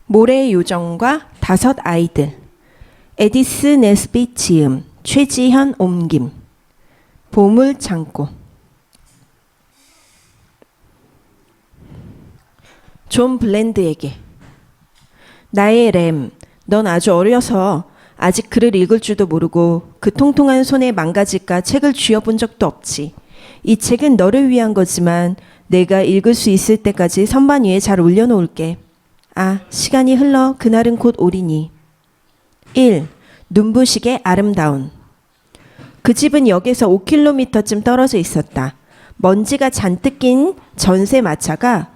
모래의 요정과 다섯 아이들. 에디스 네스빗 지음, 최지현 옮김. 보물창고. 존 블랜드에게. 나의 램, 넌 아주 어려서 아직 글을 읽을 줄도 모르고 그 통통한 손에 망가질까 책을 쥐어본 적도 없지. 이 책은 너를 위한 거지만 내가 읽을 수 있을 때까지 선반 위에 잘 올려놓을게. 아, 시간이 흘러 그날은 곧 오리니. 1. 눈부시게 아름다운. 그 집은 역에서 5km쯤 떨어져 있었다. 먼지가 잔뜩 낀 전세 마차가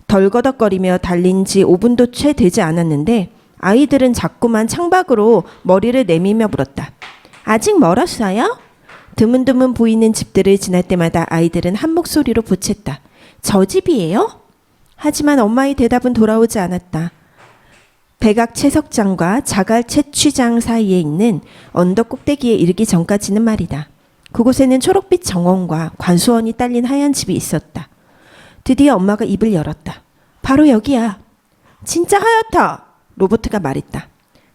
덜거덕거리며 달린 지 5분도 채 되지 않았는데 아이들은 자꾸만 창밖으로 머리를 내밀며 물었다. 아직 멀었어요? 드문드문 보이는 집들을 지날 때마다 아이들은 한 목소리로 보챘다. 저 집이에요? 하지만 엄마의 대답은 돌아오지 않았다. 백악 채석장과 자갈 채취장 사이에 있는 언덕 꼭대기에 이르기 전까지는 말이다. 그곳에는 초록빛 정원과 관수원이 딸린 하얀 집이 있었다. 드디어 엄마가 입을 열었다. 바로 여기야. 진짜 하얗다. 로버트가 말했다.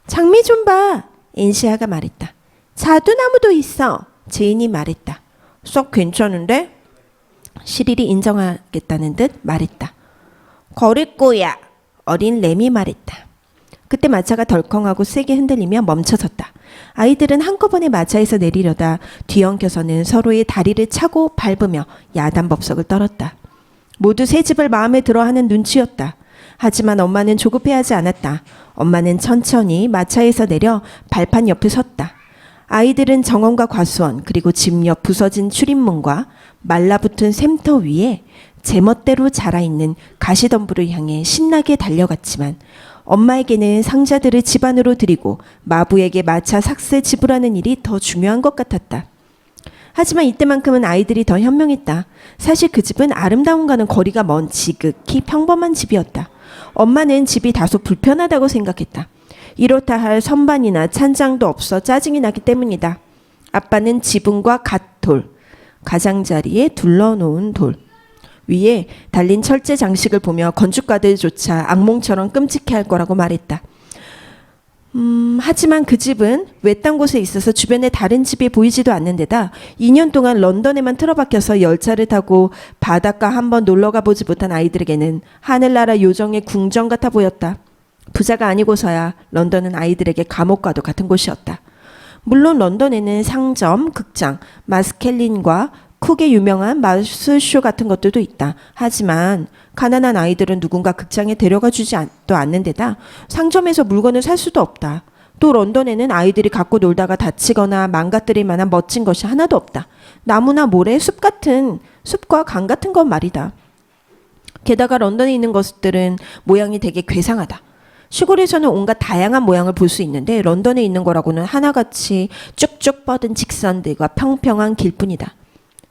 장미 좀 봐. 엔시아가 말했다. 자두나무도 있어. 제인이 말했다. 썩 괜찮은데? 시릴이 인정하겠다는 듯 말했다. 걸을 거야. 어린 램이 말했다. 그때 마차가 덜컹하고 세게 흔들리며 멈춰섰다. 아이들은 한꺼번에 마차에서 내리려다 뒤엉켜서는 서로의 다리를 차고 밟으며 야단법석을 떨었다. 모두 새 집을 마음에 들어하는 눈치였다. 하지만 엄마는 조급해하지 않았다. 엄마는 천천히 마차에서 내려 발판 옆에 섰다. 아이들은 정원과 과수원 그리고 집 옆 부서진 출입문과 말라붙은 샘터 위에 제멋대로 자라있는 가시덤불을 향해 신나게 달려갔지만 엄마에게는 상자들을 집 안으로 들이고 마부에게 마차 삭세 지불하는 일이 더 중요한 것 같았다. 하지만 이때만큼은 아이들이 더 현명했다. 사실 그 집은 아름다움과는 거리가 먼 지극히 평범한 집이었다. 엄마는 집이 다소 불편하다고 생각했다. 이렇다 할 선반이나 찬장도 없어 짜증이 나기 때문이다. 아빠는 지붕과 갓돌, 가장자리에 둘러놓은 돌, 위에 달린 철제 장식을 보며 건축가들조차 악몽처럼 끔찍해할 거라고 말했다. 하지만 그 집은 외딴 곳에 있어서 주변에 다른 집이 보이지도 않는 데다 2년 동안 런던에만 틀어박혀서 열차를 타고 바닷가 한번 놀러가 보지 못한 아이들에게는 하늘나라 요정의 궁전 같아 보였다. 부자가 아니고서야 런던은 아이들에게 감옥과도 같은 곳이었다. 물론 런던에는 상점, 극장, 마스켈린과 쿡의 유명한 마술쇼 같은 것들도 있다. 하지만 가난한 아이들은 누군가 극장에 데려가 주지 않는 데다 상점에서 물건을 살 수도 없다. 또 런던에는 아이들이 갖고 놀다가 다치거나 망가뜨릴 만한 멋진 것이 하나도 없다. 나무나 모래, 숲과 강 같은 건 말이다. 게다가 런던에 있는 것들은 모양이 되게 괴상하다. 시골에서는 온갖 다양한 모양을 볼 수 있는데 런던에 있는 거라고는 하나같이 쭉쭉 뻗은 직선들과 평평한 길뿐이다.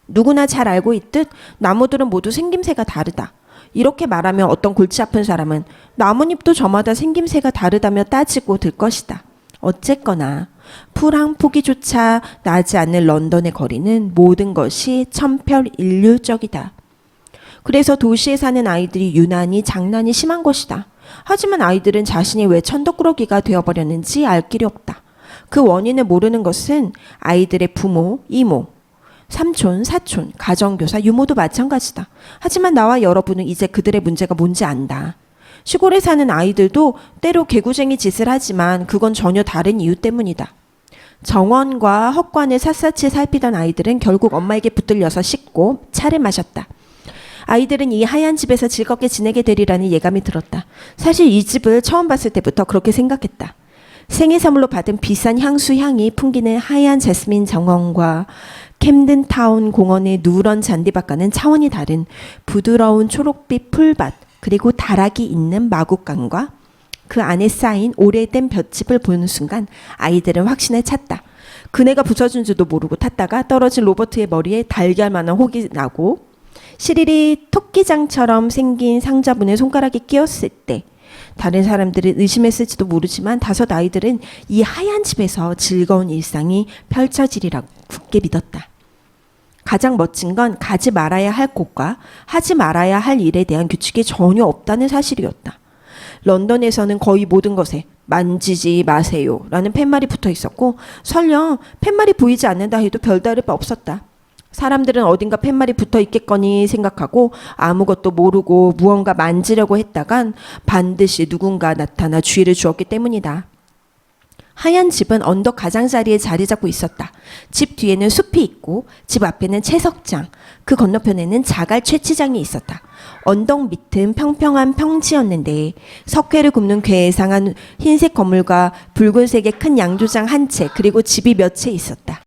누구나 잘 알고 있듯 나무들은 모두 생김새가 다르다. 이렇게 말하면 어떤 골치 아픈 사람은 나뭇잎도 저마다 생김새가 다르다며 따지고 들 것이다. 어쨌거나 풀 한 포기조차 나지 않는 런던의 거리는 모든 것이 천편일률적이다. 그래서 도시에 사는 아이들이 유난히 장난이 심한 것이다. 하지만 아이들은 자신이 왜 천덕꾸러기가 되어버렸는지 알 길이 없다. 그 원인을 모르는 것은 아이들의 부모, 이모, 삼촌, 사촌, 가정교사, 유모도 마찬가지다. 하지만 나와 여러분은 이제 그들의 문제가 뭔지 안다. 시골에 사는 아이들도 때로 개구쟁이 짓을 하지만 그건 전혀 다른 이유 때문이다. 정원과 헛관을 샅샅이 살피던 아이들은 결국 엄마에게 붙들려서 씻고 차를 마셨다. 아이들은 이 하얀 집에서 즐겁게 지내게 되리라는 예감이 들었다. 사실 이 집을 처음 봤을 때부터 그렇게 생각했다. 생일 선물로 받은 비싼 향수 향이 풍기는 하얀 제스민 정원과 캠든타운 공원의 누런 잔디밭과는 차원이 다른 부드러운 초록빛 풀밭 그리고 다락이 있는 마곡간과 그 안에 쌓인 오래된 볏짚을 보는 순간 아이들은 확신을 찼다. 그네가 부서진 줄도 모르고 탔다가 떨어진 로버트의 머리에 달걀만한 혹이 나고 시릴이 토끼장처럼 생긴 상자분에 손가락이 끼었을 때 다른 사람들은 의심했을지도 모르지만 다섯 아이들은 이 하얀 집에서 즐거운 일상이 펼쳐지리라고 굳게 믿었다. 가장 멋진 건 가지 말아야 할 곳과 하지 말아야 할 일에 대한 규칙이 전혀 없다는 사실이었다. 런던에서는 거의 모든 것에 만지지 마세요 라는 팻말이 붙어 있었고 설령 팻말이 보이지 않는다 해도 별다를 바 없었다. 사람들은 어딘가 팻말이 붙어 있겠거니 생각하고 아무것도 모르고 무언가 만지려고 했다간 반드시 누군가 나타나 주의를 주었기 때문이다. 하얀 집은 언덕 가장자리에 자리 잡고 있었다. 집 뒤에는 숲이 있고 집 앞에는 채석장, 그 건너편에는 자갈 채취장이 있었다. 언덕 밑은 평평한 평지였는데 석회를 굽는 괴상한 흰색 건물과 붉은색의 큰 양조장 한 채, 그리고 집이 몇 채 있었다.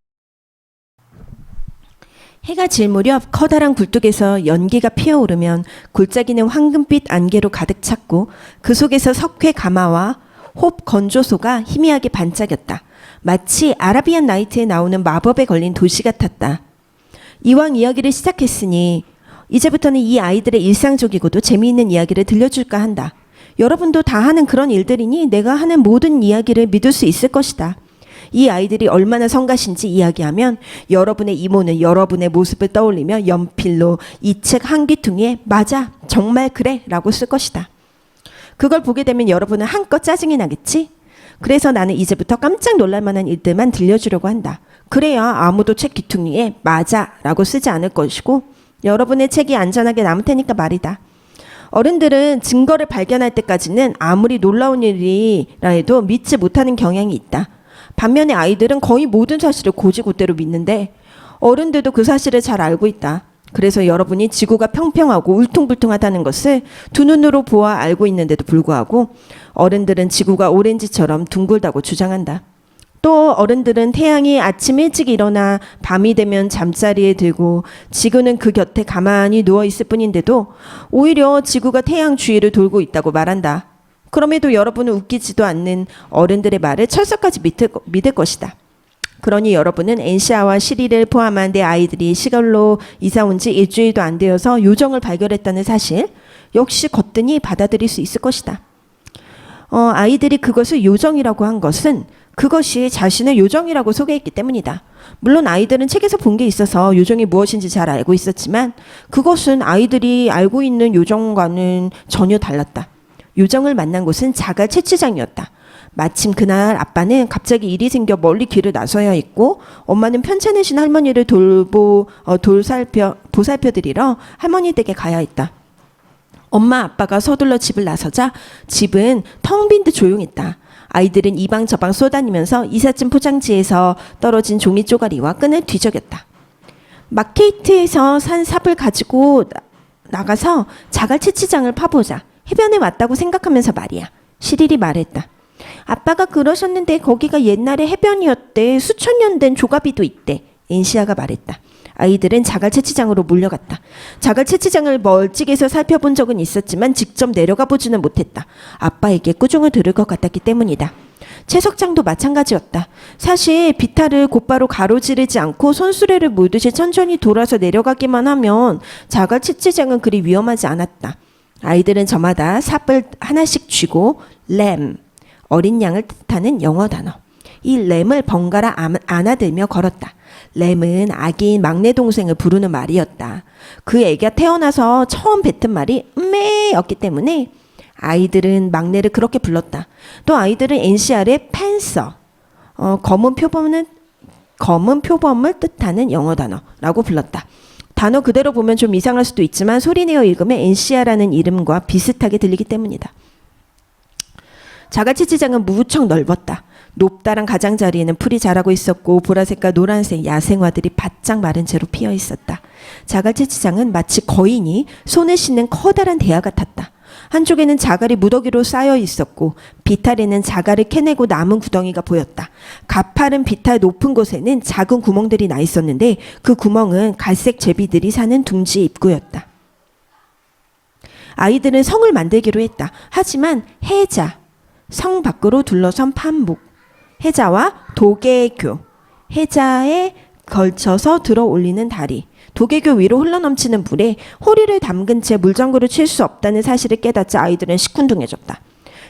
해가 질 무렵 커다란 굴뚝에서 연기가 피어오르면 골짜기는 황금빛 안개로 가득 찼고 그 속에서 석회 가마와 홉 건조소가 희미하게 반짝였다. 마치 아라비안 나이트에 나오는 마법에 걸린 도시 같았다. 이왕 이야기를 시작했으니 이제부터는 이 아이들의 일상적이고도 재미있는 이야기를 들려줄까 한다. 여러분도 다 하는 그런 일들이니 내가 하는 모든 이야기를 믿을 수 있을 것이다. 이 아이들이 얼마나 성가신지 이야기하면 여러분의 이모는 여러분의 모습을 떠올리며 연필로 이 책 한 귀퉁이에 맞아, 정말 그래 라고 쓸 것이다. 그걸 보게 되면 여러분은 한껏 짜증이 나겠지? 그래서 나는 이제부터 깜짝 놀랄 만한 일들만 들려주려고 한다. 그래야 아무도 책 귀퉁이에 맞아 라고 쓰지 않을 것이고 여러분의 책이 안전하게 남을 테니까 말이다. 어른들은 증거를 발견할 때까지는 아무리 놀라운 일이라 해도 믿지 못하는 경향이 있다. 반면에 아이들은 거의 모든 사실을 고지고대로 믿는데 어른들도 그 사실을 잘 알고 있다. 그래서 여러분이 지구가 평평하고 울퉁불퉁하다는 것을 두 눈으로 보아 알고 있는데도 불구하고 어른들은 지구가 오렌지처럼 둥글다고 주장한다. 또 어른들은 태양이 아침 일찍 일어나 밤이 되면 잠자리에 들고 지구는 그 곁에 가만히 누워 있을 뿐인데도 오히려 지구가 태양 주위를 돌고 있다고 말한다. 그럼에도 여러분은 웃기지도 않는 어른들의 말을 철석까지 믿을 것이다. 그러니 여러분은 엔시아와 시리를 포함한 내 아이들이 시골로 이사 온 지 일주일도 안 되어서 요정을 발견했다는 사실 역시 거뜬히 받아들일 수 있을 것이다. 아이들이 그것을 요정이라고 한 것은 그것이 자신을 요정이라고 소개했기 때문이다. 물론 아이들은 책에서 본 게 있어서 요정이 무엇인지 잘 알고 있었지만 그것은 아이들이 알고 있는 요정과는 전혀 달랐다. 요정을 만난 곳은 자갈 채취장이었다. 마침 그날 아빠는 갑자기 일이 생겨 멀리 길을 나서야 했고 엄마는 편찮으신 할머니를 보살펴드리러 할머니 댁에 가야 했다. 엄마 아빠가 서둘러 집을 나서자 집은 텅 빈 듯 조용했다. 아이들은 이방 저방 쏘다니면서 이삿짐 포장지에서 떨어진 종이 쪼가리와 끈을 뒤적였다. 마케이트에서 산 삽을 가지고 나가서 자갈 채취장을 파보자. 해변에 왔다고 생각하면서 말이야. 시릴이 말했다. 아빠가 그러셨는데 거기가 옛날에 해변이었대. 수천 년 된 조가비도 있대. 엔시아가 말했다. 아이들은 자갈 채취장으로 몰려갔다. 자갈 채취장을 멀찍이서 살펴본 적은 있었지만 직접 내려가 보지는 못했다. 아빠에게 꾸중을 들을 것 같았기 때문이다. 채석장도 마찬가지였다. 사실 비탈을 곧바로 가로지르지 않고 손수레를 몰듯이 천천히 돌아서 내려가기만 하면 자갈 채취장은 그리 위험하지 않았다. 아이들은 저마다 삽을 하나씩 쥐고 램, 어린 양을 뜻하는 영어 단어, 이 램을 번갈아 안아들며 걸었다. 램은 아기인 막내 동생을 부르는 말이었다. 그 애가 태어나서 처음 뱉은 말이 음메였기 때문에 아이들은 막내를 그렇게 불렀다. 또 아이들은 NCR의 팬서, 검은 표범을 뜻하는 영어 단어라고 불렀다. 단어 그대로 보면 좀 이상할 수도 있지만 소리내어 읽으면 NCR라는 이름과 비슷하게 들리기 때문이다. 자갈 채취장은 무척 넓었다. 높다란 가장자리에는 풀이 자라고 있었고 보라색과 노란색 야생화들이 바짝 마른 채로 피어 있었다. 자갈 채취장은 마치 거인이 손을 씻는 커다란 대야 같았다. 한쪽에는 자갈이 무더기로 쌓여 있었고 비탈에는 자갈을 캐내고 남은 구덩이가 보였다. 가파른 비탈 높은 곳에는 작은 구멍들이 나 있었는데 그 구멍은 갈색 제비들이 사는 둥지 입구였다. 아이들은 성을 만들기로 했다. 하지만 해자, 성 밖으로 둘러선 판목, 해자와 도개교, 해자에 걸쳐서 들어 올리는 다리, 도개교 위로 흘러넘치는 물에 호리를 담근 채 물장구를 칠 수 없다는 사실을 깨닫자 아이들은 시큰둥해졌다.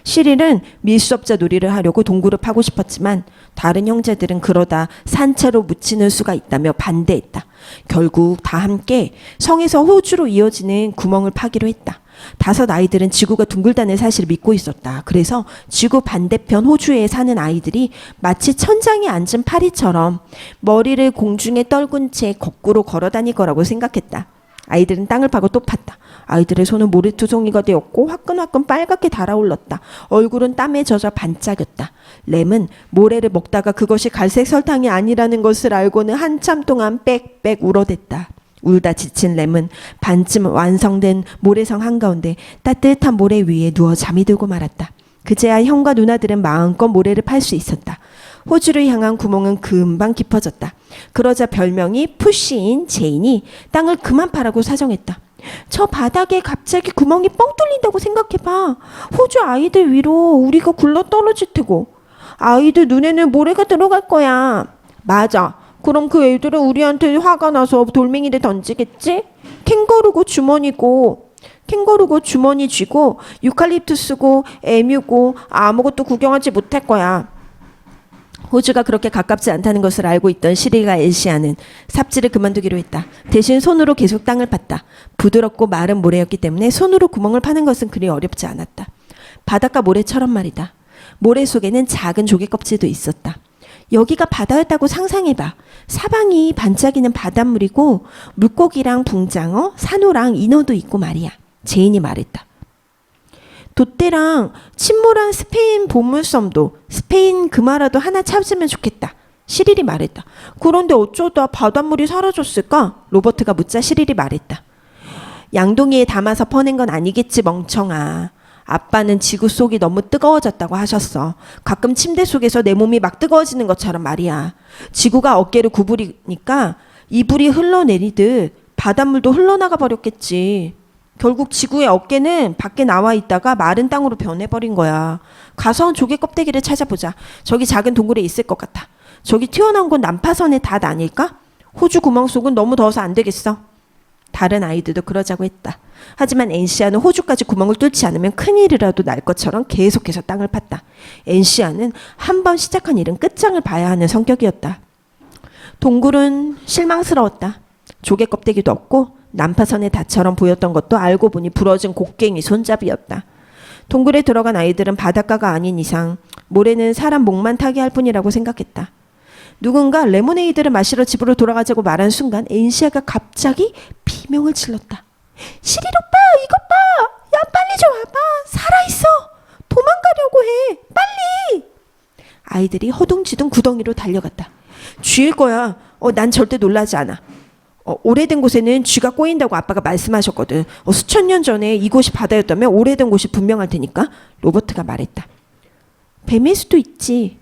시릴은 밀수업자 놀이를 하려고 동굴을 파고 싶었지만 다른 형제들은 그러다 산채로 묻히는 수가 있다며 반대했다. 결국 다 함께 성에서 호주로 이어지는 구멍을 파기로 했다. 다섯 아이들은 지구가 둥글다는 사실을 믿고 있었다. 그래서 지구 반대편 호주에 사는 아이들이 마치 천장에 앉은 파리처럼 머리를 공중에 떨군 채 거꾸로 걸어 다닐 거라고 생각했다. 아이들은 땅을 파고 또 팠다. 아이들의 손은 모래투성이가 되었고 화끈화끈 빨갛게 달아올랐다. 얼굴은 땀에 젖어 반짝였다. 램은 모래를 먹다가 그것이 갈색 설탕이 아니라는 것을 알고는 한참 동안 빽빽 울어댔다. 울다 지친 램은 반쯤 완성된 모래성 한가운데 따뜻한 모래 위에 누워 잠이 들고 말았다. 그제야 형과 누나들은 마음껏 모래를 팔 수 있었다. 호주를 향한 구멍은 금방 깊어졌다. 그러자 별명이 푸시인 제인이 땅을 그만 파라고 사정했다. 저 바닥에 갑자기 구멍이 뻥 뚫린다고 생각해봐. 호주 아이들 위로 우리가 굴러 떨어질 테고 아이들 눈에는 모래가 들어갈 거야. 맞아. 그럼 그 애들은 우리한테 화가 나서 돌멩이를 던지겠지? 캥거루고 주머니 쥐고 유칼립투스고 에뮤고 아무것도 구경하지 못할 거야. 호주가 그렇게 가깝지 않다는 것을 알고 있던 시리가 엘시아는 삽질을 그만두기로 했다. 대신 손으로 계속 땅을 팠다. 부드럽고 마른 모래였기 때문에 손으로 구멍을 파는 것은 그리 어렵지 않았다. 바닷가 모래처럼 말이다. 모래 속에는 작은 조개 껍질도 있었다. 여기가 바다였다고 상상해봐. 사방이 반짝이는 바닷물이고 물고기랑 붕장어, 산호랑 인어도 있고 말이야. 제인이 말했다. 돛대랑 침몰한 스페인 보물섬도 스페인 금화라도 하나 찾으면 좋겠다. 시릴이 말했다. 그런데 어쩌다 바닷물이 사라졌을까? 로버트가 묻자 시릴이 말했다. 양동이에 담아서 퍼낸 건 아니겠지 멍청아. 아빠는 지구 속이 너무 뜨거워졌다고 하셨어. 가끔 침대 속에서 내 몸이 막 뜨거워지는 것처럼 말이야. 지구가 어깨를 구부리니까 이불이 흘러내리듯 바닷물도 흘러나가 버렸겠지. 결국 지구의 어깨는 밖에 나와 있다가 마른 땅으로 변해버린 거야. 가서 조개 껍데기를 찾아보자. 저기 작은 동굴에 있을 것 같아. 저기 튀어나온 건 난파선의 닷 아닐까? 호주 구멍 속은 너무 더워서 안 되겠어. 다른 아이들도 그러자고 했다. 하지만 엔시아는 호주까지 구멍을 뚫지 않으면 큰일이라도 날 것처럼 계속해서 땅을 팠다. 엔시아는 한 번 시작한 일은 끝장을 봐야 하는 성격이었다. 동굴은 실망스러웠다. 조개 껍데기도 없고 난파선의 닷처럼 보였던 것도 알고 보니 부러진 곡괭이 손잡이였다. 동굴에 들어간 아이들은 바닷가가 아닌 이상 모래는 사람 목만 타게 할 뿐이라고 생각했다. 누군가 레모네이드를 마시러 집으로 돌아가자고 말한 순간 엔시아가 갑자기 비명을 질렀다. 시릴 오빠 이것 봐. 야 빨리 좀 와봐. 살아있어. 도망가려고 해. 빨리. 아이들이 허둥지둥 구덩이로 달려갔다. 쥐일 거야. 난 절대 놀라지 않아. 오래된 곳에는 쥐가 꼬인다고 아빠가 말씀하셨거든. 수천 년 전에 이곳이 바다였다면 오래된 곳이 분명할 테니까. 로버트가 말했다. 뱀일 수도 있지.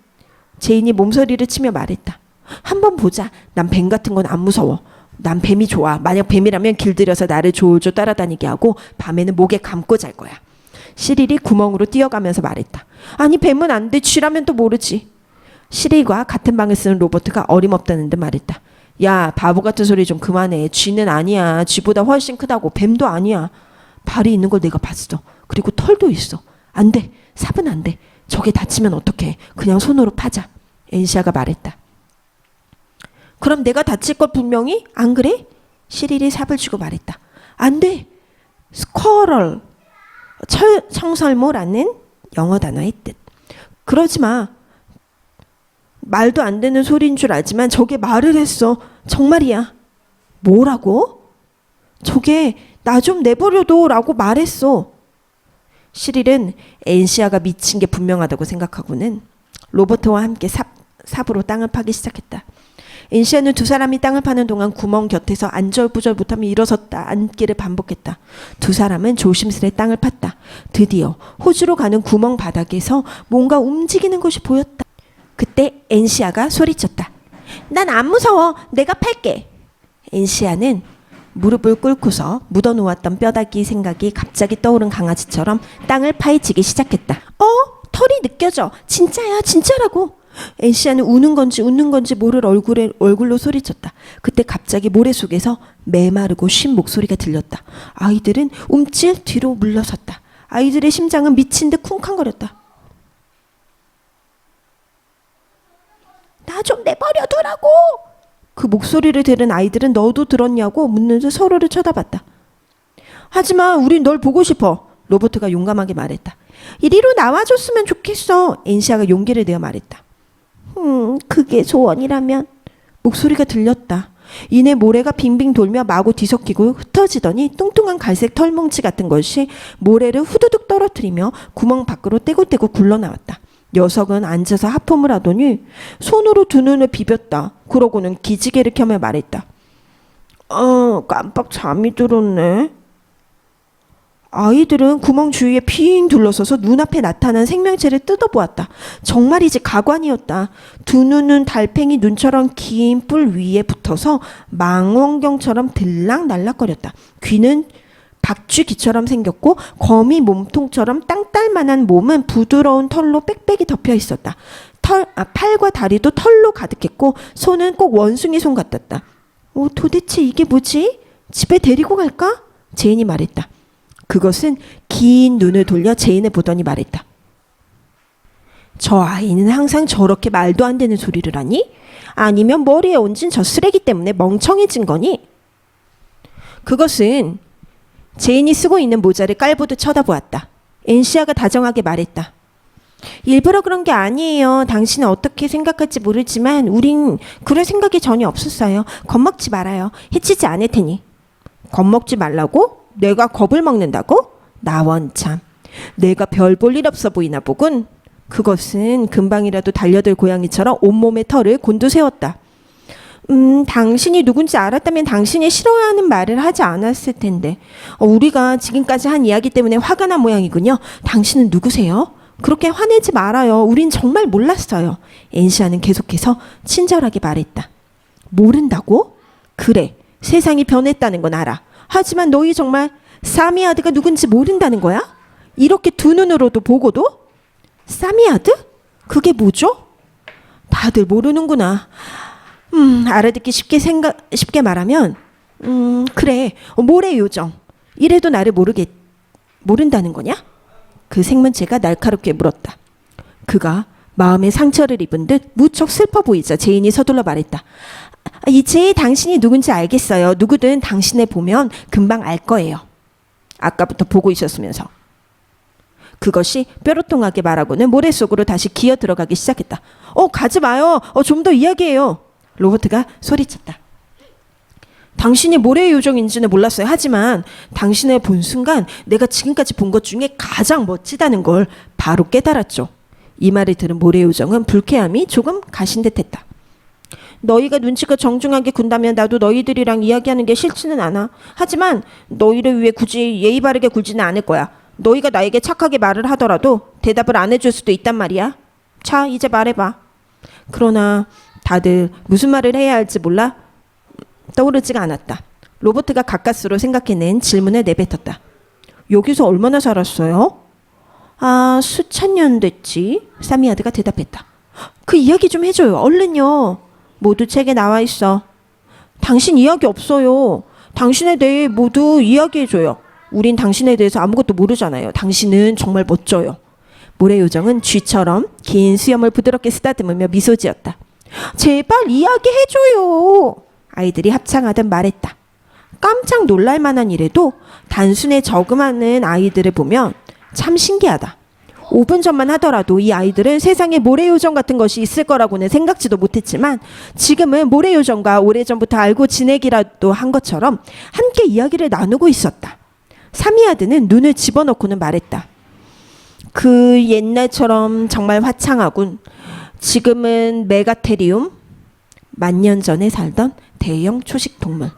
제인이 몸서리를 치며 말했다. 한번 보자. 난 뱀 같은 건 안 무서워. 난 뱀이 좋아. 만약 뱀이라면 길들여서 나를 졸졸 따라다니게 하고 밤에는 목에 감고 잘 거야. 시릴이 구멍으로 뛰어가면서 말했다. 아니 뱀은 안 돼. 쥐라면 또 모르지. 시릴과 같은 방을 쓰는 로버트가 어림없다는 듯 말했다. 야 바보 같은 소리 좀 그만해. 쥐는 아니야. 쥐보다 훨씬 크다고. 뱀도 아니야. 발이 있는 걸 내가 봤어. 그리고 털도 있어. 안 돼. 삽은 안 돼. 저게 다치면 어떡해. 그냥 손으로 파자. 엔시아가 말했다. 그럼 내가 다칠 걸 분명히? 안 그래? 시릴이 삽을 쥐고 말했다. 안 돼. 스쿼럴. 청설모라는 영어 단어의 뜻. 그러지 마. 말도 안 되는 소리인 줄 알지만 저게 말을 했어. 정말이야. 뭐라고? 저게 나 좀 내버려둬 라고 말했어. 시릴은 엔시아가 미친 게 분명하다고 생각하고는 로버트와 함께 삽으로 땅을 파기 시작했다. 엔시아는 두 사람이 땅을 파는 동안 구멍 곁에서 안절부절 못하며 일어섰다 앉기를 반복했다. 두 사람은 조심스레 땅을 팠다. 드디어 호주로 가는 구멍 바닥에서 뭔가 움직이는 것이 보였다. 그때 엔시아가 소리쳤다. 난 안 무서워. 내가 팔게. 엔시아는 무릎을 꿇고서 묻어놓았던 뼈다귀 생각이 갑자기 떠오른 강아지처럼 땅을 파헤치기 시작했다. 털이 느껴져. 진짜야. 진짜라고. 엔시아는 우는 건지 웃는 건지 모를 얼굴로 소리쳤다. 그때 갑자기 모래 속에서 메마르고 쉰 목소리가 들렸다. 아이들은 움찔 뒤로 물러섰다. 아이들의 심장은 미친 듯 쿵쾅거렸다. 나 좀 내버려두라고. 그 목소리를 들은 아이들은 너도 들었냐고 묻는 듯 서로를 쳐다봤다. 하지만 우린 널 보고 싶어. 로버트가 용감하게 말했다. 이리로 나와줬으면 좋겠어. 엔시아가 용기를 내어 말했다. 그게 소원이라면. 목소리가 들렸다. 이내 모래가 빙빙 돌며 마구 뒤섞이고 흩어지더니 뚱뚱한 갈색 털뭉치 같은 것이 모래를 후두둑 떨어뜨리며 구멍 밖으로 떼굴떼굴 굴러나왔다. 녀석은 앉아서 하품을 하더니 손으로 두 눈을 비볐다. 그러고는 기지개를 켜며 말했다. 깜빡 잠이 들었네. 아이들은 구멍 주위에 핑 둘러서서 눈앞에 나타난 생명체를 뜯어보았다. 정말이지 가관이었다. 두 눈은 달팽이 눈처럼 긴 뿔 위에 붙어서 망원경처럼 들락날락거렸다. 귀는 박쥐귀처럼 생겼고 거미 몸통처럼 땅딸만한 몸은 부드러운 털로 빽빽이 덮여 있었다. 팔과 다리도 털로 가득했고 손은 꼭 원숭이 손 같았다. 도대체 이게 뭐지? 집에 데리고 갈까? 제인이 말했다. 그것은 긴 눈을 돌려 제인을 보더니 말했다. 저 아이는 항상 저렇게 말도 안 되는 소리를 하니? 아니면 머리에 얹은 저 쓰레기 때문에 멍청해진 거니? 그것은 제인이 쓰고 있는 모자를 깔보듯 쳐다보았다. 엔시아가 다정하게 말했다. 일부러 그런 게 아니에요. 당신은 어떻게 생각할지 모르지만 우린 그럴 생각이 전혀 없었어요. 겁먹지 말아요. 해치지 않을 테니. 겁먹지 말라고? 내가 겁을 먹는다고? 나 원참. 내가 별 볼 일 없어 보이나 보군. 그것은 금방이라도 달려들 고양이처럼 온몸에 털을 곤두세웠다. 당신이 누군지 알았다면 당신이 싫어하는 말을 하지 않았을 텐데. 우리가 지금까지 한 이야기 때문에 화가 난 모양이군요. 당신은 누구세요? 그렇게 화내지 말아요. 우린 정말 몰랐어요. 엔시아는 계속해서 친절하게 말했다. 모른다고? 그래. 세상이 변했다는 건 알아. 하지만 너희 정말 사미아드가 누군지 모른다는 거야? 이렇게 두 눈으로도 보고도? 사미아드? 그게 뭐죠? 다들 모르는구나. 알아듣기 쉽게 말하면 그래. 모래 요정. 이래도 나를 모른다는 거냐? 그 생문체가 날카롭게 물었다. 그가 마음에 상처를 입은 듯 무척 슬퍼 보이자 제인이 서둘러 말했다. 이제 당신이 누군지 알겠어요. 누구든 당신을 보면 금방 알 거예요. 아까부터 보고 있었으면서. 그것이 뾰로통하게 말하고는 모래 속으로 다시 기어 들어가기 시작했다. 가지 마요. 좀 더 이야기해요. 로버트가 소리쳤다. 당신이 모래의 요정인지는 몰랐어요. 하지만 당신을 본 순간 내가 지금까지 본 것 중에 가장 멋지다는 걸 바로 깨달았죠. 이 말을 들은 모래의 요정은 불쾌함이 조금 가신 듯했다. 너희가 눈치껏 정중하게 군다면 나도 너희들이랑 이야기하는 게 싫지는 않아. 하지만 너희를 위해 굳이 예의 바르게 굴지는 않을 거야. 너희가 나에게 착하게 말을 하더라도 대답을 안 해줄 수도 있단 말이야. 자, 이제 말해봐. 그러나 다들 무슨 말을 해야 할지 몰라 떠오르지가 않았다. 로버트가 가까스로 생각해낸 질문을 내뱉었다. 여기서 얼마나 살았어요? 수천 년 됐지. 사미아드가 대답했다. 그 이야기 좀 해줘요. 얼른요. 모두 책에 나와 있어. 당신 이야기 없어요. 당신에 대해 모두 이야기해줘요. 우린 당신에 대해서 아무것도 모르잖아요. 당신은 정말 멋져요. 모래요정은 쥐처럼 긴 수염을 부드럽게 쓰다듬으며 미소 지었다. 제발 이야기해줘요. 아이들이 합창하듯 말했다. 깜짝 놀랄 만한 일에도 단순에 저금하는 아이들을 보면 참 신기하다. 5분 전만 하더라도 이 아이들은 세상에 모래요정 같은 것이 있을 거라고는 생각지도 못했지만 지금은 모래요정과 오래전부터 알고 지내기라도 한 것처럼 함께 이야기를 나누고 있었다. 사미아드는 눈을 집어넣고는 말했다. 그 옛날처럼 정말 화창하군. 지금은 메가테리움, 만년 전에 살던 대형 초식 동물.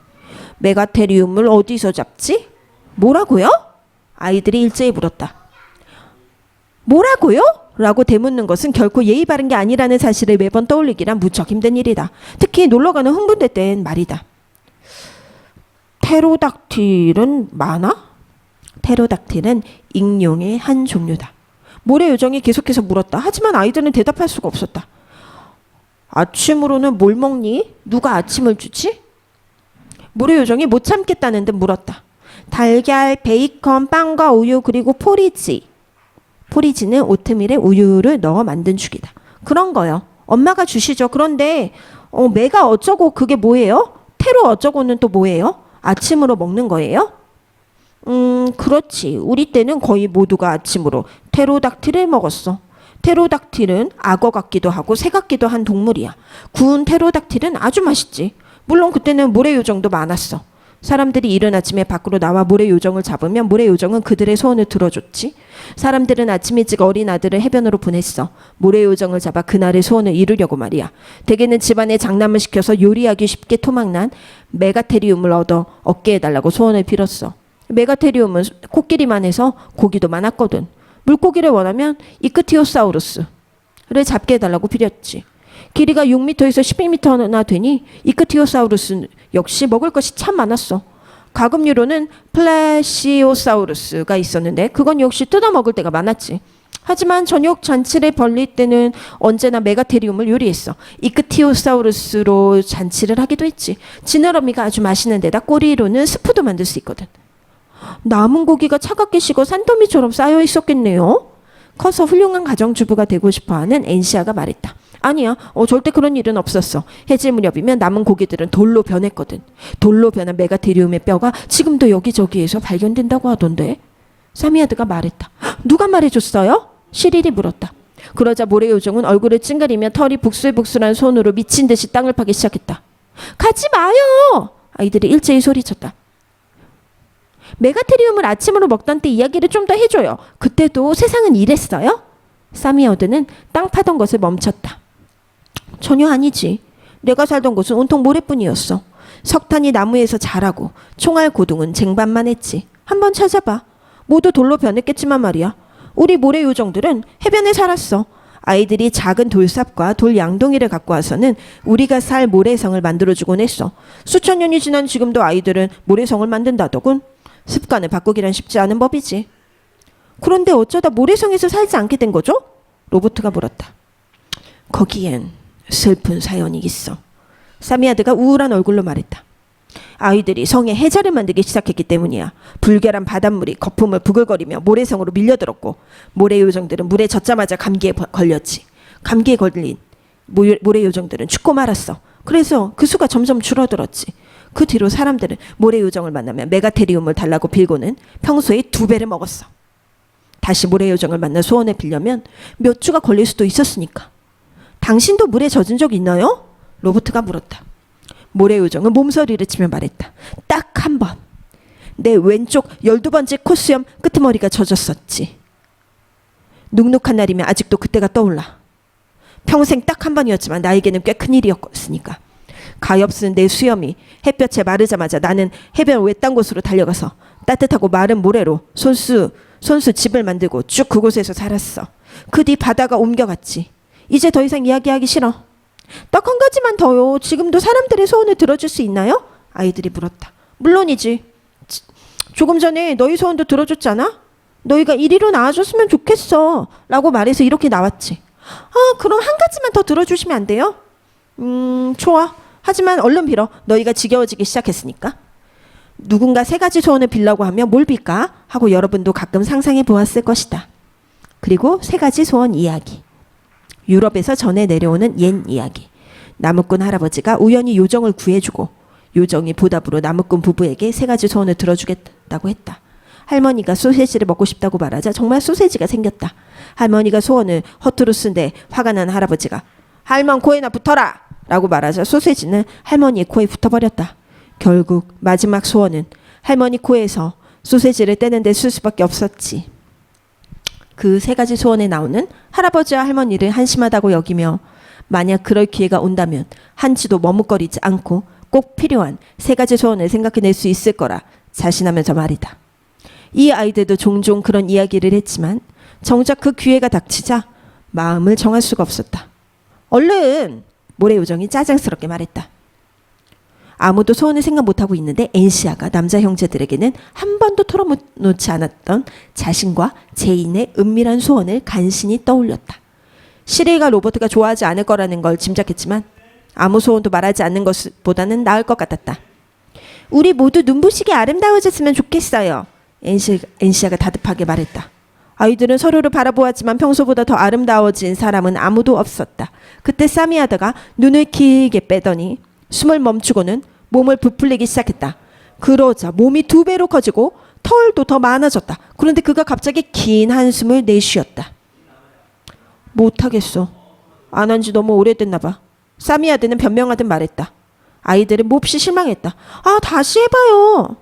메가테리움을 어디서 잡지? 뭐라고요? 아이들이 일제히 물었다. 뭐라고요? 라고 되묻는 것은 결코 예의 바른 게 아니라는 사실을 매번 떠올리기란 무척 힘든 일이다. 특히 놀러가는 흥분될 땐 말이다. 테로닥틸은 많아? 테로닥틸은 익룡의 한 종류다. 모래요정이 계속해서 물었다. 하지만 아이들은 대답할 수가 없었다. 아침으로는 뭘 먹니? 누가 아침을 주지? 모래요정이 못 참겠다는 듯 물었다. 달걀, 베이컨, 빵과 우유 그리고 포리지. 포리지는 오트밀에 우유를 넣어 만든 죽이다. 그런 거요. 엄마가 주시죠. 그런데 메가 어쩌고 그게 뭐예요? 테로 어쩌고는 또 뭐예요? 아침으로 먹는 거예요? 그렇지. 우리 때는 거의 모두가 아침으로 테로닥틸을 먹었어. 테로닥틸은 악어 같기도 하고 새 같기도 한 동물이야. 구운 테로닥틸은 아주 맛있지. 물론 그때는 모래요정도 많았어. 사람들이 이른 아침에 밖으로 나와 모래요정을 잡으면 모래요정은 그들의 소원을 들어줬지. 사람들은 아침 일찍 어린 아들을 해변으로 보냈어. 모래요정을 잡아 그날의 소원을 이루려고 말이야. 대개는 집안에 장남을 시켜서 요리하기 쉽게 토막난 메가테리움을 얻어 어깨에 달라고 소원을 빌었어. 메가테리움은 코끼리만 해서 고기도 많았거든. 물고기를 원하면 이크티오사우루스를 잡게 해달라고 빌었지. 길이가 6m에서 12m나 되니 이크티오사우루스 역시 먹을 것이 참 많았어. 가금류로는 플라시오사우루스가 있었는데 그건 역시 뜯어먹을 때가 많았지. 하지만 저녁 잔치를 벌릴 때는 언제나 메가테리움을 요리했어. 이크티오사우루스로 잔치를 하기도 했지. 지느러미가 아주 맛있는 데다 꼬리로는 스프도 만들 수 있거든. 남은 고기가 차갑게 식어 산더미처럼 쌓여 있었겠네요. 커서 훌륭한 가정주부가 되고 싶어하는 엔시아가 말했다. 아니야. 절대 그런 일은 없었어. 해질 무렵이면 남은 고기들은 돌로 변했거든. 돌로 변한 메가테리움의 뼈가 지금도 여기저기에서 발견된다고 하던데. 사미아드가 말했다. 누가 말해줬어요? 시릴이 물었다. 그러자 모래요정은 얼굴을 찡그리며 털이 북슬북슬한 손으로 미친 듯이 땅을 파기 시작했다. 가지 마요! 아이들이 일제히 소리쳤다. 메가테리움을 아침으로 먹던 때 이야기를 좀 더 해줘요. 그때도 세상은 이랬어요? 사미어드는 땅 파던 것을 멈췄다. 전혀 아니지. 내가 살던 곳은 온통 모래뿐이었어. 석탄이 나무에서 자라고 총알 고둥은 쟁반만 했지. 한번 찾아봐. 모두 돌로 변했겠지만 말이야. 우리 모래요정들은 해변에 살았어. 아이들이 작은 돌삽과 돌 양동이를 갖고 와서는 우리가 살 모래성을 만들어주곤 했어. 수천 년이 지난 지금도 아이들은 모래성을 만든다더군. 습관을 바꾸기란 쉽지 않은 법이지. 그런데 어쩌다 모래성에서 살지 않게 된 거죠? 로버트가 물었다. 거기엔 슬픈 사연이 있어. 사미아드가 우울한 얼굴로 말했다. 아이들이 성에 해자를 만들기 시작했기 때문이야. 불결한 바닷물이 거품을 부글거리며 모래성으로 밀려들었고 모래요정들은 물에 젖자마자 감기에 걸렸지. 감기에 걸린 모래요정들은 죽고 말았어. 그래서 그 수가 점점 줄어들었지. 그 뒤로 사람들은 모래요정을 만나면 메가테리움을 달라고 빌고는 평소에 2배를 먹었어. 다시 모래요정을 만나 소원을 빌려면 몇 주가 걸릴 수도 있었으니까. 당신도 물에 젖은 적 있나요? 로버트가 물었다. 모래요정은 몸서리를 치며 말했다. 딱 한 번. 내 왼쪽 12번째 콧수염 끄트머리가 젖었었지. 눅눅한 날이면 아직도 그때가 떠올라. 평생 딱 한 번이었지만 나에게는 꽤 큰일이었으니까. 가엾은 내 수염이 햇볕에 마르자마자 나는 해변 외딴 곳으로 달려가서 따뜻하고 마른 모래로 손수 집을 만들고 쭉 그곳에서 살았어. 그 뒤 바다가 옮겨갔지. 이제 더 이상 이야기하기 싫어. 딱 한 가지만 더요. 지금도 사람들의 소원을 들어줄 수 있나요? 아이들이 물었다. 물론이지. 조금 전에 너희 소원도 들어줬잖아. 너희가 이리로 나와줬으면 좋겠어 라고 말해서 이렇게 나왔지. 그럼 한 가지만 더 들어주시면 안 돼요? 좋아. 하지만 얼른 빌어. 너희가 지겨워지기 시작했으니까. 누군가 3가지 소원을 빌라고 하면 뭘 빌까? 하고 여러분도 가끔 상상해 보았을 것이다. 그리고 3가지 소원 이야기. 유럽에서 전해 내려오는 옛 이야기. 나무꾼 할아버지가 우연히 요정을 구해주고 요정이 보답으로 나무꾼 부부에게 3가지 소원을 들어주겠다고 했다. 할머니가 소세지를 먹고 싶다고 말하자 정말 소세지가 생겼다. 할머니가 소원을 허투루 쓴데 화가 난 할아버지가 할멈 코에나 붙어라! 라고 말하자 소세지는 할머니의 코에 붙어버렸다. 결국 마지막 소원은 할머니 코에서 소세지를 떼는데 쓸 수밖에 없었지. 그 3가지 소원에 나오는 할아버지와 할머니를 한심하다고 여기며 만약 그럴 기회가 온다면 한치도 머뭇거리지 않고 꼭 필요한 3가지 소원을 생각해낼 수 있을 거라 자신하면서 말이다. 이 아이들도 종종 그런 이야기를 했지만 정작 그 기회가 닥치자 마음을 정할 수가 없었다. 얼른! 모래요정이 짜증스럽게 말했다. 아무도 소원을 생각 못하고 있는데 엔시아가 남자 형제들에게는 한 번도 털어놓지 않았던 자신과 제인의 은밀한 소원을 간신히 떠올렸다. 시레이가 로버트가 좋아하지 않을 거라는 걸 짐작했지만 아무 소원도 말하지 않는 것보다는 나을 것 같았다. 우리 모두 눈부시게 아름다워졌으면 좋겠어요. 엔시아가 다급하게 말했다. 아이들은 서로를 바라보았지만 평소보다 더 아름다워진 사람은 아무도 없었다. 그때 사미아드가 눈을 길게 빼더니 숨을 멈추고는 몸을 부풀리기 시작했다. 그러자 몸이 2배로 커지고 털도 더 많아졌다. 그런데 그가 갑자기 긴 한숨을 내쉬었다. 못하겠어. 안 한 지 너무 오래됐나 봐. 사미아드는 변명하듯 말했다. 아이들은 몹시 실망했다. 다시 해봐요.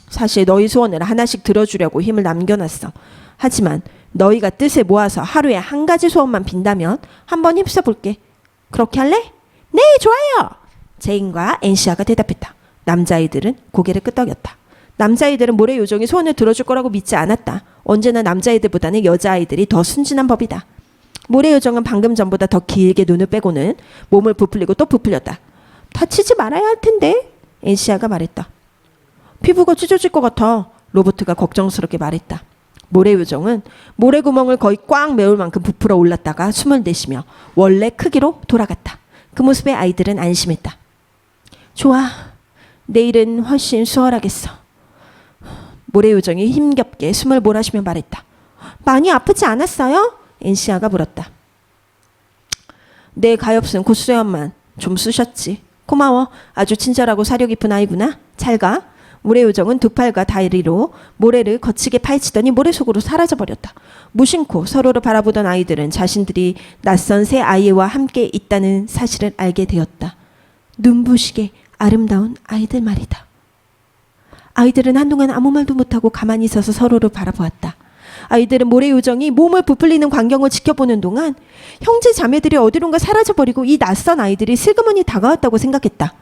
사실 너희 소원을 하나씩 들어주려고 힘을 남겨놨어. 하지만 너희가 뜻을 모아서 하루에 한 가지 소원만 빈다면 한번 힘써볼게. 그렇게 할래? 네, 좋아요. 제인과 엔시아가 대답했다. 남자아이들은 고개를 끄덕였다. 남자아이들은 모래 요정이 소원을 들어줄 거라고 믿지 않았다. 언제나 남자아이들보다는 여자아이들이 더 순진한 법이다. 모래 요정은 방금 전보다 더 길게 눈을 빼고는 몸을 부풀리고 또 부풀렸다. 다치지 말아야 할 텐데, 엔시아가 말했다. 피부가 찢어질 것 같아. 로버트가 걱정스럽게 말했다. 모래 요정은 모래구멍을 거의 꽉 메울 만큼 부풀어 올랐다가 숨을 내쉬며 원래 크기로 돌아갔다. 그 모습에 아이들은 안심했다. 좋아. 내일은 훨씬 수월하겠어. 모래 요정이 힘겹게 숨을 몰아쉬며 말했다. 많이 아프지 않았어요? 엔시아가 물었다. 내 가엾은 콧수염만 좀 쑤셨지. 고마워. 아주 친절하고 사려 깊은 아이구나. 잘 가. 모래 요정은 두 팔과 다리로 모래를 거치게 파헤치더니 모래 속으로 사라져버렸다. 무심코 서로를 바라보던 아이들은 자신들이 낯선 새 아이와 함께 있다는 사실을 알게 되었다. 눈부시게 아름다운 아이들 말이다. 아이들은 한동안 아무 말도 못하고 가만히 서서 서로를 바라보았다. 아이들은 모래 요정이 몸을 부풀리는 광경을 지켜보는 동안 형제 자매들이 어디론가 사라져버리고 이 낯선 아이들이 슬그머니 다가왔다고 생각했다.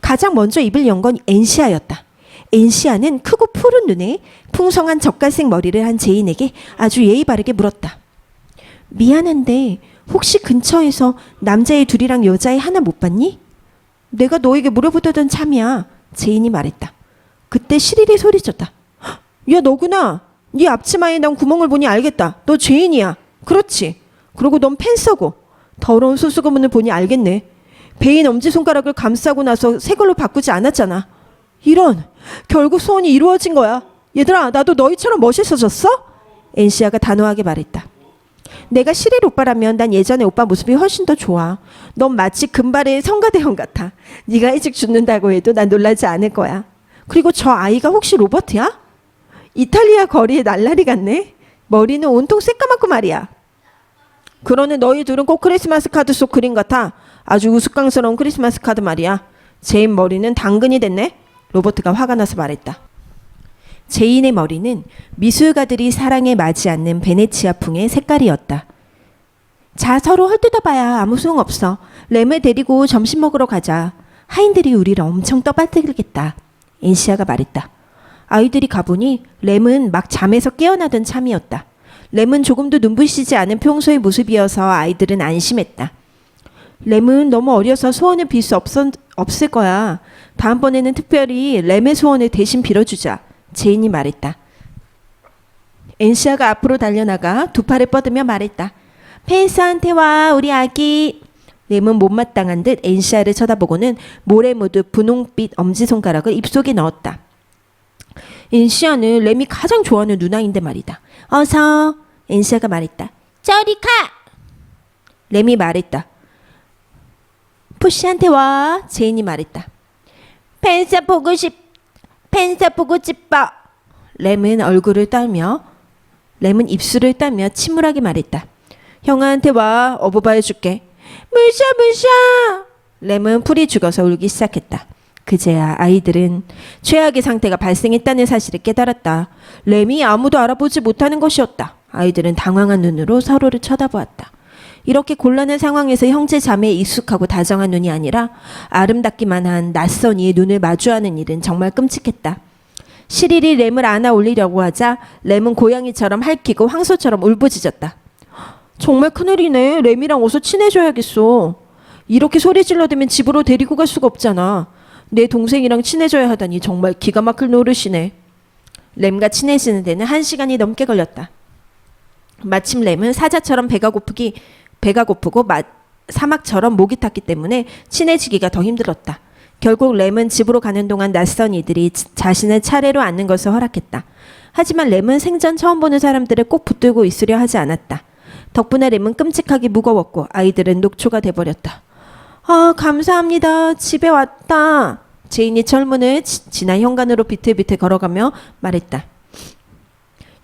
가장 먼저 입을 연 건 엔시아였다. 엔시아는 크고 푸른 눈에 풍성한 젓갈색 머리를 한 제인에게 아주 예의 바르게 물었다. 미안한데 혹시 근처에서 남자애 둘이랑 여자애 하나 못 봤니? 내가 너에게 물어보던 참이야. 제인이 말했다. 그때 시리리 소리쳤다. 야, 너구나. 네 앞치마에 난 구멍을 보니 알겠다. 너 제인이야. 그렇지. 그리고 넌 팬서고. 더러운 수수고문을 보니 알겠네. 베인 엄지손가락을 감싸고 나서 새 걸로 바꾸지 않았잖아. 이런, 결국 소원이 이루어진 거야. 얘들아, 나도 너희처럼 멋있어졌어? 엔시아가 단호하게 말했다. 내가 시릴 오빠라면 난 예전에 오빠 모습이 훨씬 더 좋아. 넌 마치 금발의 성가대원 같아. 네가 일찍 죽는다고 해도 난 놀라지 않을 거야. 그리고 저 아이가 혹시 로버트야? 이탈리아 거리의 날라리 같네. 머리는 온통 새까맣고 말이야. 그러는 너희 둘은 꼭 크리스마스 카드 속 그림 같아. 아주 우스꽝스러운 크리스마스 카드 말이야. 제인 머리는 당근이 됐네. 로버트가 화가 나서 말했다. 제인의 머리는 미술가들이 사랑에 맞지 않는 베네치아풍의 색깔이었다. 자, 서로 헐뜯어봐야 아무 소용없어. 램을 데리고 점심 먹으러 가자. 하인들이 우리를 엄청 떠받들겠다. 엔시아가 말했다. 아이들이 가보니 램은 막 잠에서 깨어나던 참이었다. 램은 조금도 눈부시지 않은 평소의 모습이어서 아이들은 안심했다. 램은 너무 어려서 소원을 빌 수 없을 거야. 다음번에는 특별히 램의 소원을 대신 빌어주자. 제인이 말했다. 엔시아가 앞으로 달려나가 두 팔을 뻗으며 말했다. 펜스한테 와, 우리 아기. 램은 못마땅한 듯 엔시아를 쳐다보고는 모래 묻은 분홍빛 엄지손가락을 입속에 넣었다. 엔시아는 램이 가장 좋아하는 누나인데 말이다. 어서. 엔시아가 말했다. 저리 가. 램이 말했다. 푸시한테 와. 제인이 말했다. 펜사 보고 싶어. 램은 입술을 떨며 침울하게 말했다. 형아한테 와. 어부바해줄게. 무셔. 램은 풀이 죽어서 울기 시작했다. 그제야 아이들은 최악의 상태가 발생했다는 사실을 깨달았다. 램이 아무도 알아보지 못하는 것이었다. 아이들은 당황한 눈으로 서로를 쳐다보았다. 이렇게 곤란한 상황에서 형제 자매에 익숙하고 다정한 눈이 아니라 아름답기만 한 낯선 이의 눈을 마주하는 일은 정말 끔찍했다. 시릴이 램을 안아 올리려고 하자 램은 고양이처럼 핥히고 황소처럼 울부짖었다. 정말 큰일이네. 램이랑 어서 친해져야겠어. 이렇게 소리 질러대면 집으로 데리고 갈 수가 없잖아. 내 동생이랑 친해져야 하다니 정말 기가 막힐 노릇이네. 램과 친해지는 데는 1시간이 넘게 걸렸다. 마침 램은 사자처럼 배가 고프고 사막처럼 목이 탔기 때문에 친해지기가 더 힘들었다. 결국 램은 집으로 가는 동안 낯선 이들이 자신을 차례로 앉는 것을 허락했다. 하지만 램은 생전 처음 보는 사람들을 꼭 붙들고 있으려 하지 않았다. 덕분에 램은 끔찍하게 무거웠고 아이들은 녹초가 돼버렸다. 아, 감사합니다. 집에 왔다. 제인이 철문을 지나 현관으로 비틀비틀 걸어가며 말했다.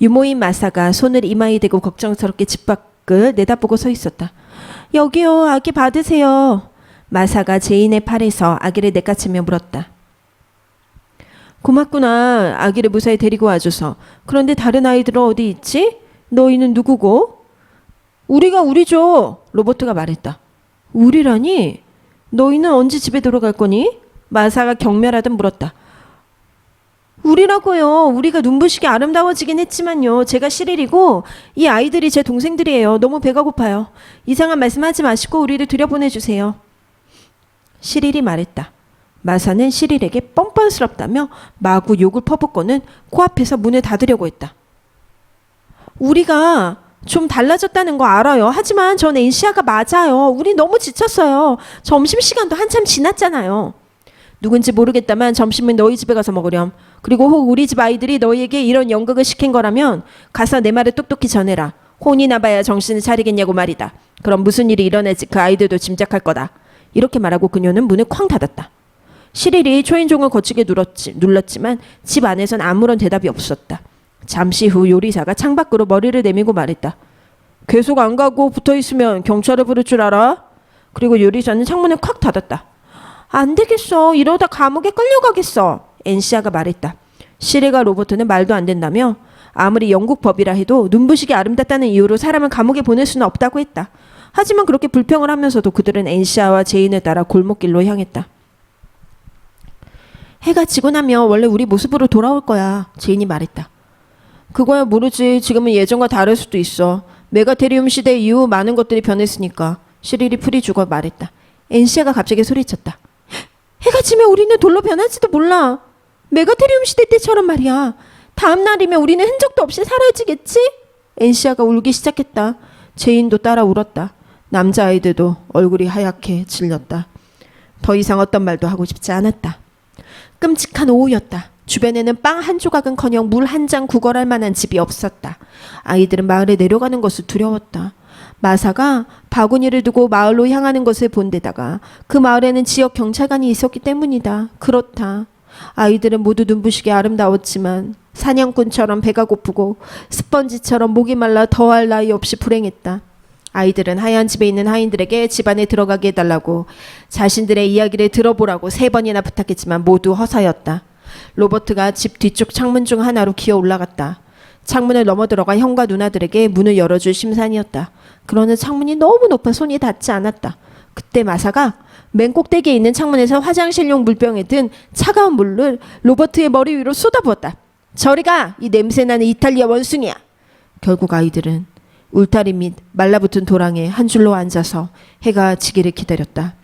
유모인 마사가 손을 이마에 대고 걱정스럽게 집 밖을 내다보고 서 있었다. 여기요, 아기 받으세요. 마사가 제인의 팔에서 아기를 내까치며 물었다. 고맙구나, 아기를 무사히 데리고 와줘서. 그런데 다른 아이들은 어디 있지? 너희는 누구고? 우리가 우리죠, 로버트가 말했다. 우리라니? 너희는 언제 집에 돌아갈 거니? 마사가 경멸하듯 물었다. 우리라고요. 우리가 눈부시게 아름다워지긴 했지만요. 제가 시릴이고 이 아이들이 제 동생들이에요. 너무 배가 고파요. 이상한 말씀하지 마시고 우리를 들여보내주세요. 시릴이 말했다. 마사는 시릴에게 뻔뻔스럽다며 마구 욕을 퍼붓고는 코앞에서 문을 닫으려고 했다. 우리가 좀 달라졌다는 거 알아요. 하지만 전 엔시아가 맞아요. 우리 너무 지쳤어요. 점심시간도 한참 지났잖아요. 누군지 모르겠다만 점심은 너희 집에 가서 먹으렴. 그리고 혹 우리 집 아이들이 너희에게 이런 연극을 시킨 거라면 가서 내 말을 똑똑히 전해라. 혼이 나봐야 정신을 차리겠냐고 말이다. 그럼 무슨 일이 일어날지 그 아이들도 짐작할 거다. 이렇게 말하고 그녀는 문을 쾅 닫았다. 시릴이 초인종을 거치게 눌렀지만 집 안에선 아무런 대답이 없었다. 잠시 후 요리사가 창밖으로 머리를 내밀고 말했다. 계속 안 가고 붙어있으면 경찰을 부를 줄 알아? 그리고 요리사는 창문을 콱 닫았다. 안 되겠어. 이러다 감옥에 끌려가겠어. 엔시아가 말했다. 시릴과 로버트는 말도 안 된다며 아무리 영국 법이라 해도 눈부시게 아름답다는 이유로 사람을 감옥에 보낼 수는 없다고 했다. 하지만 그렇게 불평을 하면서도 그들은 엔시아와 제인을 따라 골목길로 향했다. 해가 지고 나면 원래 우리 모습으로 돌아올 거야. 제인이 말했다. 그거야 모르지. 지금은 예전과 다를 수도 있어. 메가테리움 시대 이후 많은 것들이 변했으니까. 시릴이 풀이 죽어 말했다. 엔시아가 갑자기 소리쳤다. 해가 지면 우리는 돌로 변할지도 몰라. 메가테리움 시대 때처럼 말이야. 다음 날이면 우리는 흔적도 없이 사라지겠지? 엔시아가 울기 시작했다. 제인도 따라 울었다. 남자아이들도 얼굴이 하얗게 질렸다. 더 이상 어떤 말도 하고 싶지 않았다. 끔찍한 오후였다. 주변에는 빵 한 조각은커녕 물 한 잔 구걸할 만한 집이 없었다. 아이들은 마을에 내려가는 것을 두려웠다. 마사가 바구니를 두고 마을로 향하는 것을 본 데다가 그 마을에는 지역 경찰관이 있었기 때문이다. 그렇다. 아이들은 모두 눈부시게 아름다웠지만 사냥꾼처럼 배가 고프고 스펀지처럼 목이 말라 더할 나위 없이 불행했다. 아이들은 하얀 집에 있는 하인들에게 집 안에 들어가게 해달라고 자신들의 이야기를 들어보라고 3번이나 부탁했지만 모두 허사였다. 로버트가 집 뒤쪽 창문 중 하나로 기어 올라갔다. 창문을 넘어 들어가 형과 누나들에게 문을 열어줄 심산이었다. 그러나 창문이 너무 높아 손이 닿지 않았다. 그때 마사가 맨 꼭대기에 있는 창문에서 화장실용 물병에 든 차가운 물을 로버트의 머리 위로 쏟아부었다. 저리 가! 이 냄새나는 이탈리아 원숭이야! 결국 아이들은 울타리 밑 말라붙은 도랑에 한 줄로 앉아서 해가 지기를 기다렸다.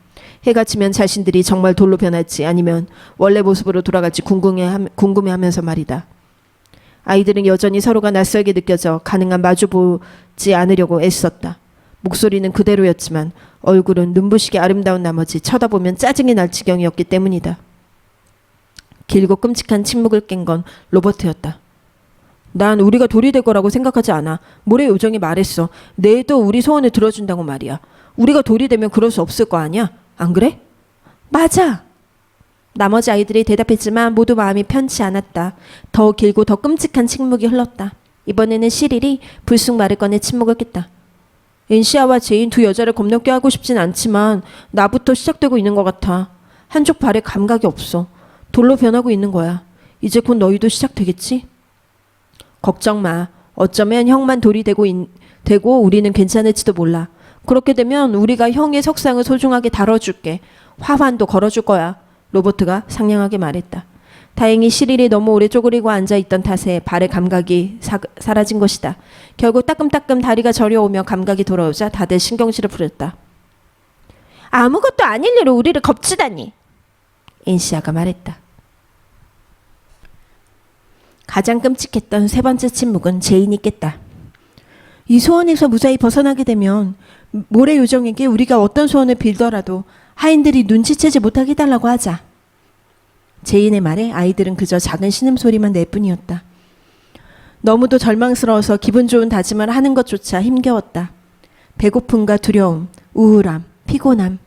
해가 지면 자신들이 정말 돌로 변할지 아니면 원래 모습으로 돌아갈지 궁금해하면서 말이다. 아이들은 여전히 서로가 낯설게 느껴져 가능한 마주보지 않으려고 애썼다. 목소리는 그대로였지만 얼굴은 눈부시게 아름다운 나머지 쳐다보면 짜증이 날 지경이었기 때문이다. 길고 끔찍한 침묵을 깬 건 로버트였다. 난 우리가 돌이 될 거라고 생각하지 않아. 모래 요정이 말했어. 내일도 우리 소원을 들어준다고 말이야. 우리가 돌이 되면 그럴 수 없을 거 아니야? 안 그래? 맞아. 나머지 아이들이 대답했지만 모두 마음이 편치 않았다. 더 길고 더 끔찍한 침묵이 흘렀다. 이번에는 시릴이 불쑥 말을 꺼내 침묵을 깼다. 엔시아와 제인 두 여자를 겁먹게 하고 싶진 않지만 나부터 시작되고 있는 것 같아. 한쪽 발에 감각이 없어. 돌로 변하고 있는 거야. 이제 곧 너희도 시작되겠지? 걱정 마. 어쩌면 형만 돌이 되고 우리는 괜찮을지도 몰라. 그렇게 되면 우리가 형의 석상을 소중하게 다뤄줄게. 화환도 걸어줄 거야. 로버트가 상냥하게 말했다. 다행히 시릴이 너무 오래 쪼그리고 앉아있던 탓에 발의 감각이 사라진 것이다. 결국 따끔따끔 다리가 저려오며 감각이 돌아오자 다들 신경질을 부렸다. 아무것도 아닐 일로 우리를 겁주다니. 엔시아가 말했다. 가장 끔찍했던 3번째 침묵은 제인이 깼다. 이 소원에서 무사히 벗어나게 되면 모래 요정에게 우리가 어떤 소원을 빌더라도 하인들이 눈치채지 못하게 해달라고 하자. 제인의 말에 아이들은 그저 작은 신음소리만 낼 뿐이었다. 너무도 절망스러워서 기분 좋은 다짐을 하는 것조차 힘겨웠다. 배고픔과 두려움, 우울함, 피곤함,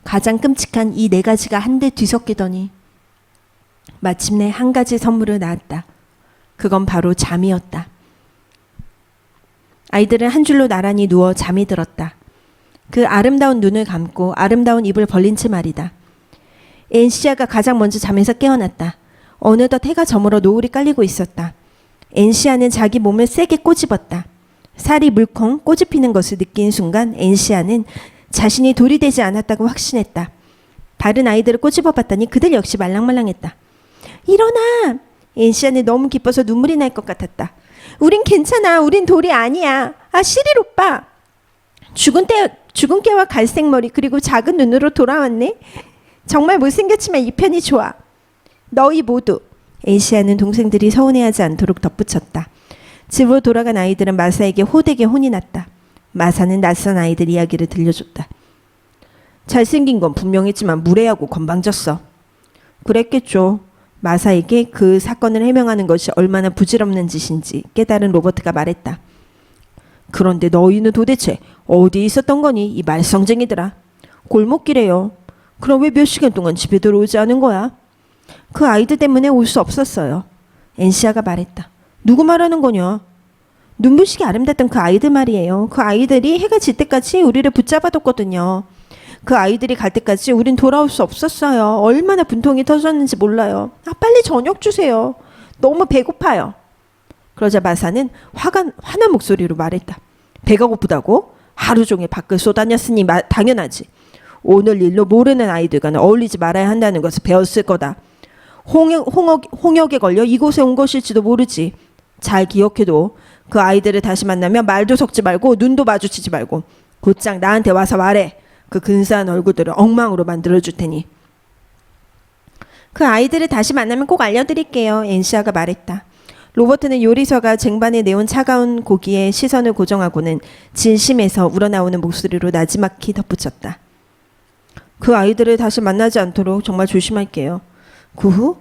가장 끔찍한 이 4가지가 한데 뒤섞이더니 마침내 한 가지 선물을 낳았다. 그건 바로 잠이었다. 아이들은 한 줄로 나란히 누워 잠이 들었다. 그 아름다운 눈을 감고 아름다운 입을 벌린 채 말이다. 엔시아가 가장 먼저 잠에서 깨어났다. 어느덧 해가 저물어 노을이 깔리고 있었다. 엔시아는 자기 몸을 세게 꼬집었다. 살이 물컹 꼬집히는 것을 느낀 순간 엔시아는 자신이 돌이 되지 않았다고 확신했다. 다른 아이들을 꼬집어 봤더니 그들 역시 말랑말랑했다. 일어나! 엔시아는 너무 기뻐서 눈물이 날 것 같았다. 우린 괜찮아. 우린 돌이 아니야. 아, 시릴 오빠. 죽은 깨와 갈색 머리 그리고 작은 눈으로 돌아왔네. 정말 못생겼지만 이 편이 좋아. 너희 모두. 엔시아는 동생들이 서운해하지 않도록 덧붙였다. 집으로 돌아간 아이들은 마사에게 호되게 혼이 났다. 마사는 낯선 아이들 이야기를 들려줬다. 잘생긴 건 분명했지만 무례하고 건방졌어. 그랬겠죠. 마사에게 그 사건을 해명하는 것이 얼마나 부질없는 짓인지 깨달은 로버트가 말했다. 그런데 너희는 도대체 어디 있었던 거니? 이 말썽쟁이들아. 골목길에요. 그럼 왜 몇 시간 동안 집에 들어오지 않은 거야? 그 아이들 때문에 올 수 없었어요. 엔시아가 말했다. 누구 말하는 거냐? 눈부시게 아름답던 그 아이들 말이에요. 그 아이들이 해가 질 때까지 우리를 붙잡아뒀거든요. 그 아이들이 갈 때까지 우린 돌아올 수 없었어요. 얼마나 분통이 터졌는지 몰라요. 아, 빨리 저녁 주세요. 너무 배고파요. 그러자 마사는 화난 목소리로 말했다. 배가 고프다고? 하루 종일 밖을 쏘다녔으니 당연하지. 오늘 일로 모르는 아이들과는 어울리지 말아야 한다는 것을 배웠을 거다. 홍역에 걸려 이곳에 온 것일지도 모르지. 잘 기억해도 그 아이들을 다시 만나면 말도 섞지 말고 눈도 마주치지 말고 곧장 나한테 와서 말해. 그 근사한 얼굴들을 엉망으로 만들어줄 테니. 그 아이들을 다시 만나면 꼭 알려드릴게요. 엔시아가 말했다. 로버트는 요리사가 쟁반에 내온 차가운 고기에 시선을 고정하고는 진심에서 우러나오는 목소리로 나지막히 덧붙였다. 그 아이들을 다시 만나지 않도록 정말 조심할게요. 그 후